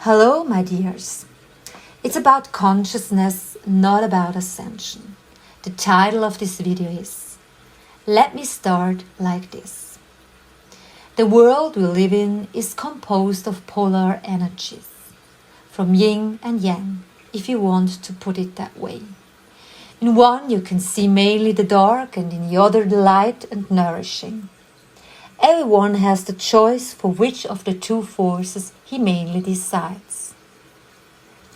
Hello, my dears. It's about consciousness, not about ascension. The title of this video is Let me start like this. The world we live in is composed of polar energies, from yin and yang, if you want to put it that way. In one you can see mainly the dark and in the other the light and nourishing. Everyone has the choice for which of the two forces he mainly decides.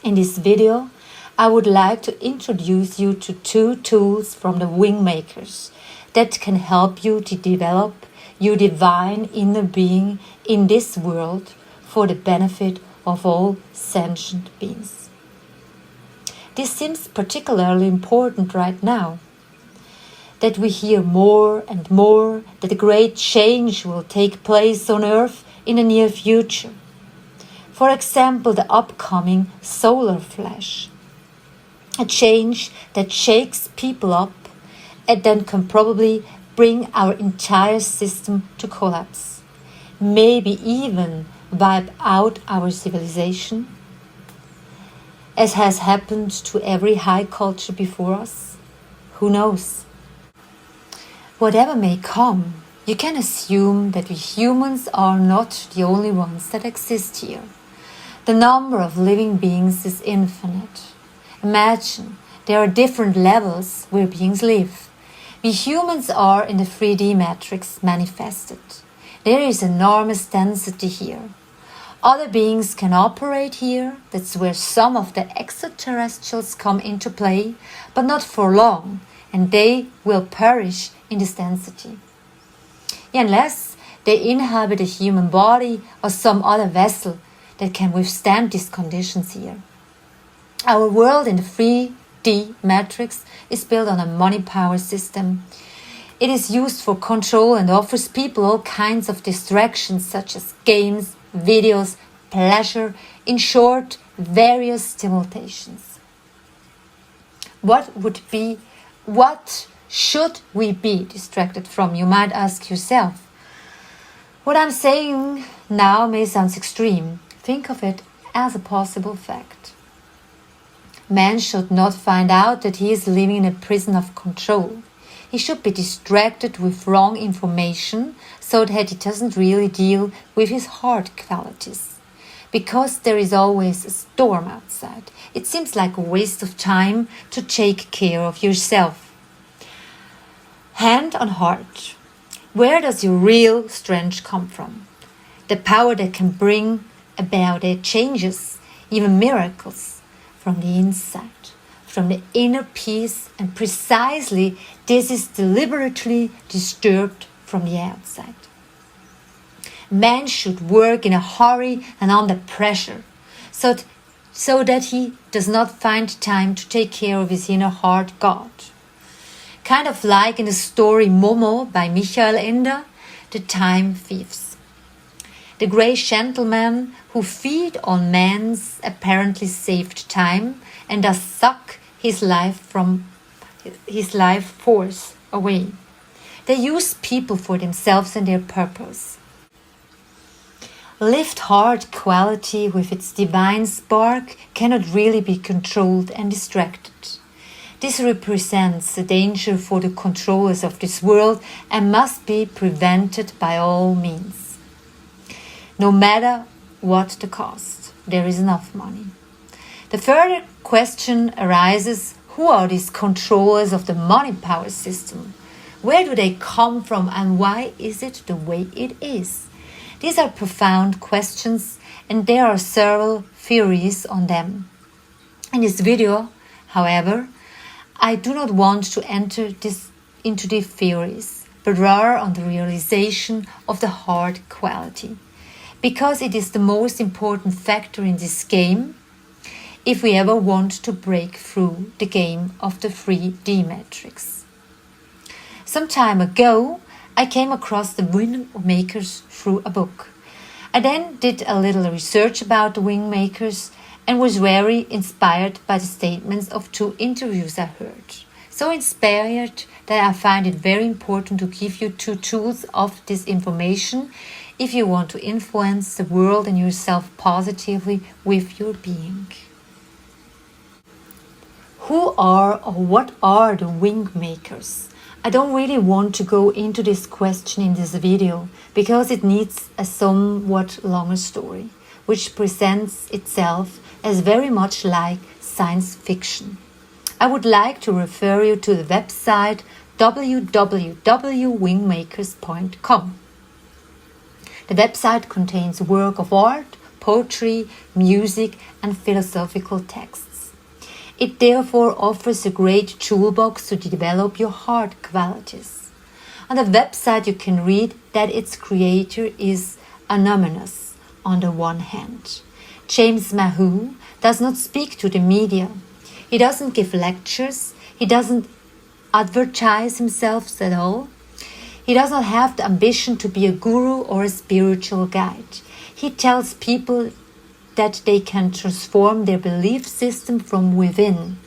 In this video, I would like to introduce you to two tools from the wing makers that can help you to develop your divine inner being in this world for the benefit of all sentient beings. This seems particularly important right now, that we hear more and more that a great change will take place on Earth in the near future. For example, the upcoming solarflash, a change that shakes people up and then can probably bring our entire system to collapse, maybe even wipe out our civilization, as has happened to every high culture before us. Who knows? Whatever may come, you can assume that we humans are not the only ones that exist here. The number of living beings is infinite. Imagine there are different levels where beings live. We humans are in the 3D matrix manifested. There is enormous density here. Other beings can operate here. That's where some of the extraterrestrials come into play, but not for long, and they will perish in this density. Unless they inhabit a human body or some other vessel that can withstand these conditions here. Our world in the 3D matrix is built on a money power system. It is used for control and offers people all kinds of distractions such as games, videos, pleasure, in short, various stimulations. What should we be distracted from, you might ask yourself. What I'm saying now may sound extreme. Think of it as a possible fact. Man should not find out that he is living in a prison of control. He should be distracted with wrong information so that he doesn't really deal with his heart qualities. Because there is always a storm outside. It seems like a waste of time to take care of yourself. Hand on heart. Where does your real strength come from? The power that can bring about their changes, even miracles, from the inside, from the inner peace, and precisely this is deliberately disturbed from the outside. Man should work in a hurry and under pressure, so that he does not find time to take care of his inner heart God. Kind of like in the story Momo by Michael Ende, the time thieves. The grey gentlemen who feed on man's apparently saved time and thus suck his life force away. They use people for themselves and their purpose. Lived heart quality with its divine spark cannot really be controlled and distracted. This represents a danger for the controllers of this world and must be prevented by all means. No matter what the cost, there is enough money. The further question arises, who are these controllers of the money power system? Where do they come from and why is it the way it is? These are profound questions and there are several theories on them. In this video, however, I do not want to enter into the theories, but rather on the realization of the heart quality, because it is the most important factor in this game if we ever want to break through the game of the 3D matrix. Some time ago, I came across the wing makers through a book. I then did a little research about the wing makers and was very inspired by the statements of two interviews I heard. So inspired that I find it very important to give you two tools of this information if you want to influence the world and yourself positively with your being. Who are or what are the wing makers? I don't really want to go into this question in this video because it needs a somewhat longer story, which presents itself as very much like science fiction. I would like to refer you to the website www.wingmakers.com. The website contains work of art, poetry, music, and philosophical texts. It therefore offers a great toolbox to develop your heart qualities. On the website you can read that its creator is anonymous on the one hand. James Mahoo does not speak to the media. He doesn't give lectures. He doesn't advertise himself at all. He does not have the ambition to be a guru or a spiritual guide. He tells people that they can transform their belief system from within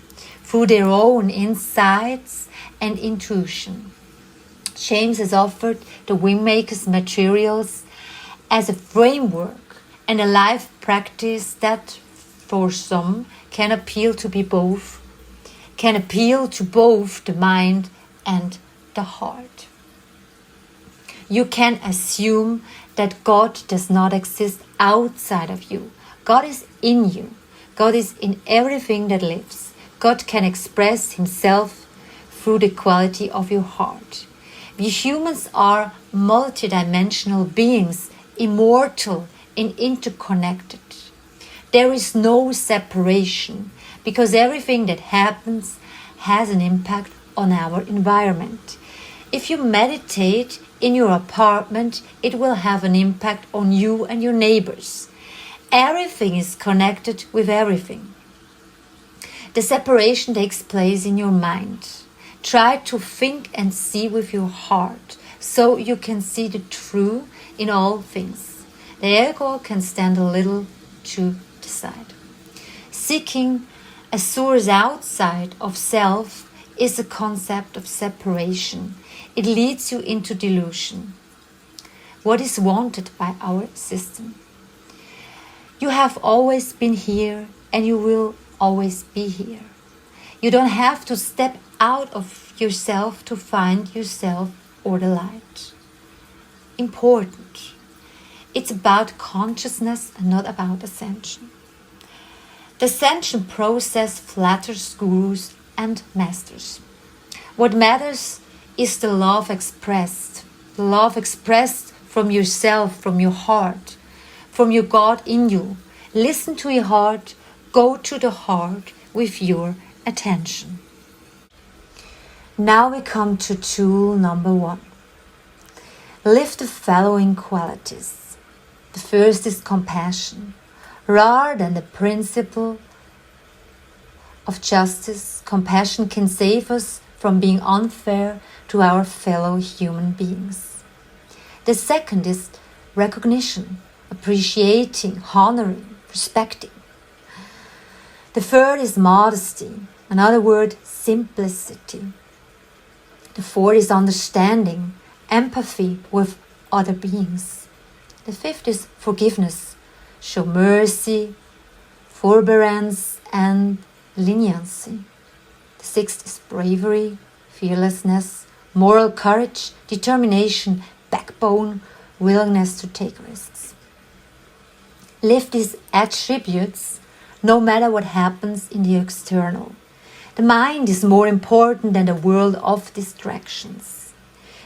through their own insights and intuition. James has offered the Wingmakers materials as a framework and a life practice that for some can appeal to both the mind and the heart. You can assume that God does not exist outside of you. God is in you. God is in everything that lives. God can express himself through the quality of your heart. We humans are multidimensional beings, immortal and interconnected. There is no separation because everything that happens has an impact on our environment. If you meditate in your apartment, it will have an impact on you and your neighbors. Everything is connected with everything. The separation takes place in your mind. Try to think and see with your heart so you can see the true in all things. The ego can stand a little to the side. Seeking a source outside of self is a concept of separation. It leads you into delusion. What is wanted by our system? You have always been here and you will always be here. You don't have to step out of yourself to find yourself or the light. Important. It's about consciousness and not about ascension. The ascension process flatters gurus and masters. What matters is the love expressed from yourself, from your heart, from your God in you. Listen to your heart, go to the heart with your attention. Now we come to tool number 1. Live the following qualities. The first is compassion. Rather than the principle of justice, compassion can save us from being unfair to our fellow human beings. The second is recognition, appreciating, honoring, respecting. The third is modesty, another word, simplicity. The fourth is understanding, empathy with other beings. The fifth is forgiveness, show mercy, forbearance, and leniency. The sixth is bravery, fearlessness, moral courage, determination, backbone, willingness to take risks. Live these attributes no matter what happens in the external. The mind is more important than the world of distractions.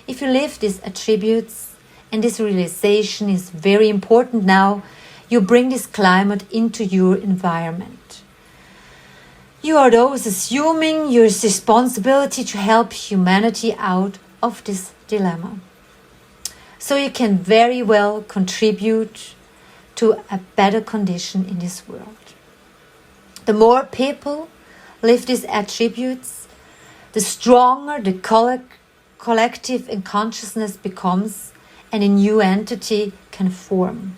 If you live these attributes, and this realization is very important now, you bring this climate into your environment. You are those assuming your responsibility to help humanity out of this dilemma. So you can very well contribute to a better condition in this world. The more people live these attributes, the stronger the collective and consciousness becomes, and a new entity can form.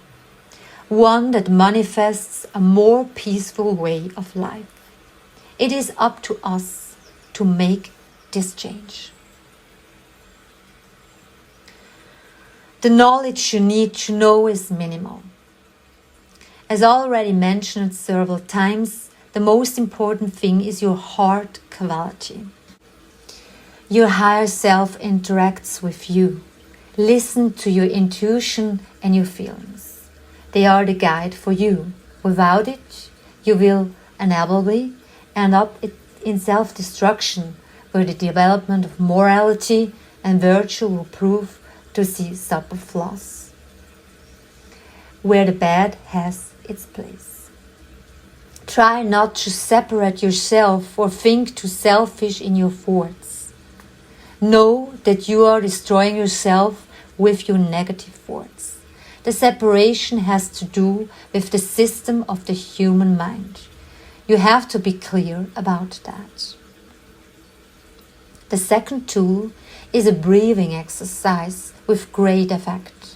One that manifests a more peaceful way of life. It is up to us to make this change. The knowledge you need to know is minimal. As already mentioned several times, the most important thing is your heart quality. Your higher self interacts with you. Listen to your intuition and your feelings. They are the guide for you. Without it, you will inevitably end up in self-destruction, where the development of morality and virtue will prove to see subtle flaws, where the bad has its place. Try not to separate yourself or think too selfish in your thoughts. Know that you are destroying yourself with your negative thoughts. The separation has to do with the system of the human mind. You have to be clear about that. The second tool is a breathing exercise with great effect.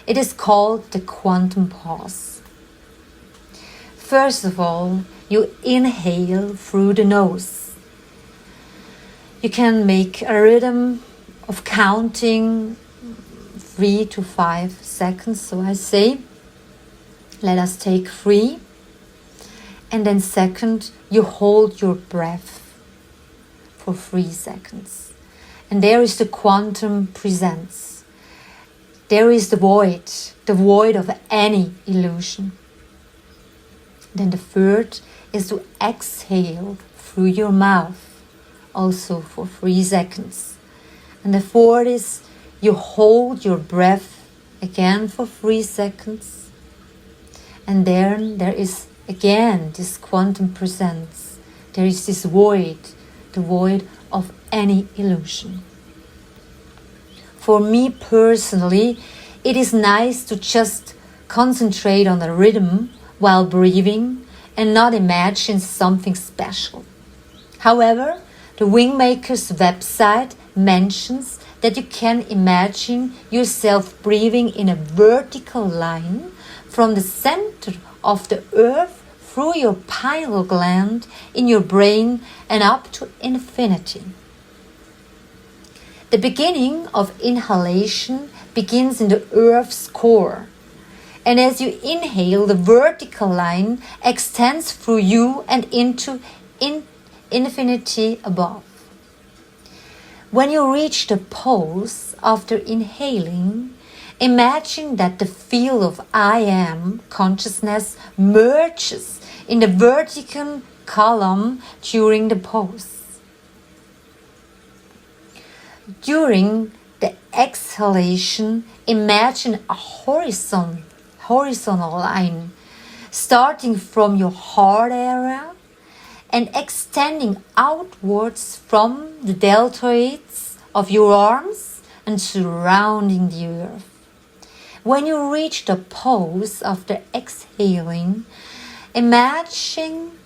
It is called the quantum pause. First of all, you inhale through the nose. You can make a rhythm of counting 3 to 5 seconds. So I say, let us take 3. And then second, you hold your breath for 3 seconds. And there is the quantum presence. There is the void of any illusion. Then the third is to exhale through your mouth, also for 3 seconds. And the fourth is you hold your breath again for 3 seconds. And then there is again this quantum presence. There is this void, the void of any illusion. For me personally, it is nice to just concentrate on the rhythm while breathing and not imagine something special. However, the Wingmaker's website mentions that you can imagine yourself breathing in a vertical line from the center of the earth through your pineal gland in your brain and up to infinity. The beginning of inhalation begins in the earth's core, and as you inhale, the vertical line extends through you and into infinity above. When you reach the pose after inhaling, imagine that the field of I am consciousness merges in the vertical column during the pose. During the exhalation, imagine a horizontal line starting from your heart area and extending outwards from the deltoids of your arms and surrounding the earth. When you reach the pose after exhaling, imagine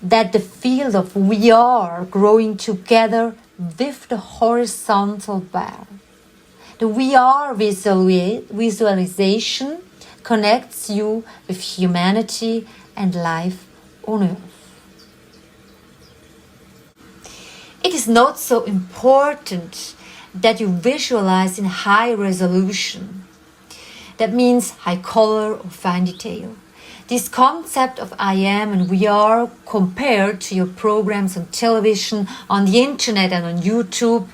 that the field of we are growing together with the horizontal bar. The we are visualization connects you with humanity and life on earth. It is not so important that you visualize in high resolution. That means high color or fine detail. This concept of I am and we are compared to your programs on television, on the internet and on YouTube,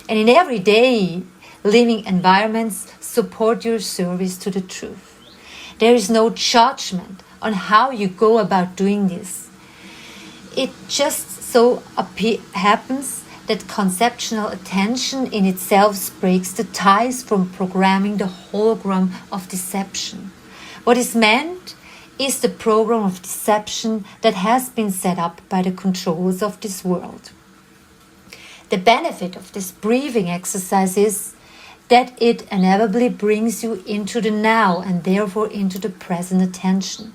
and in everyday living environments support your service to the truth. There is no judgment on how you go about doing this. It just so happens that conceptual attention in itself breaks the ties from programming the hologram of deception. What is meant is the program of deception that has been set up by the controllers of this world. The benefit of this breathing exercise is that it inevitably brings you into the now and therefore into the present attention.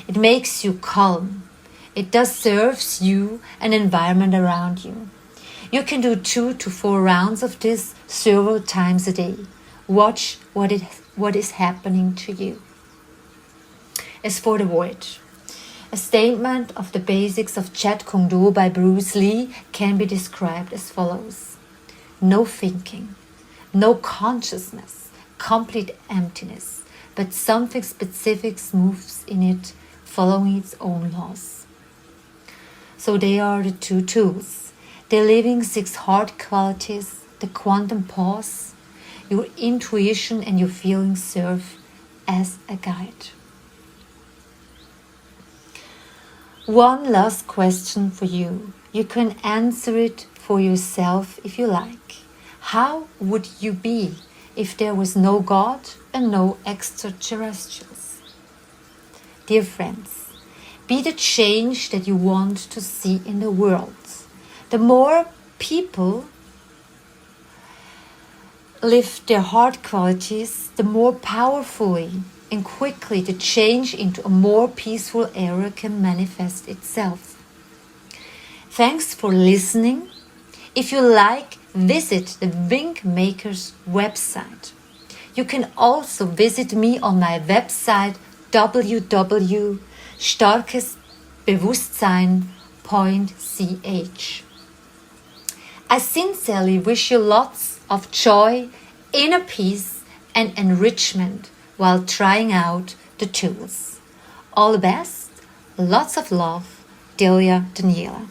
It makes you calm. It thus serves you and environment around you. You can do 2 to 4 rounds of this several times a day. Watch what is happening to you. As for the void, a statement of the basics of Jeet Kune Do by Bruce Lee can be described as follows. No thinking, no consciousness, complete emptiness, but something specific moves in it, following its own laws. So they are the two tools, the living 6 heart qualities, the quantum pause. Your intuition and your feelings serve as a guide. One last question for you. You can answer it for yourself if you like. How would you be if there was no God and no extraterrestrials? Dear friends, be the change that you want to see in the world. The more people live their heart qualities, the more powerfully and quickly the change into a more peaceful era can manifest itself. Thanks for listening. If you like, visit the Wink Makers website. You can also visit me on my website www.starkesbewusstsein.ch. I sincerely wish you lots of joy, inner peace and enrichment while trying out the tools. All the best, lots of love, Delia Daniela.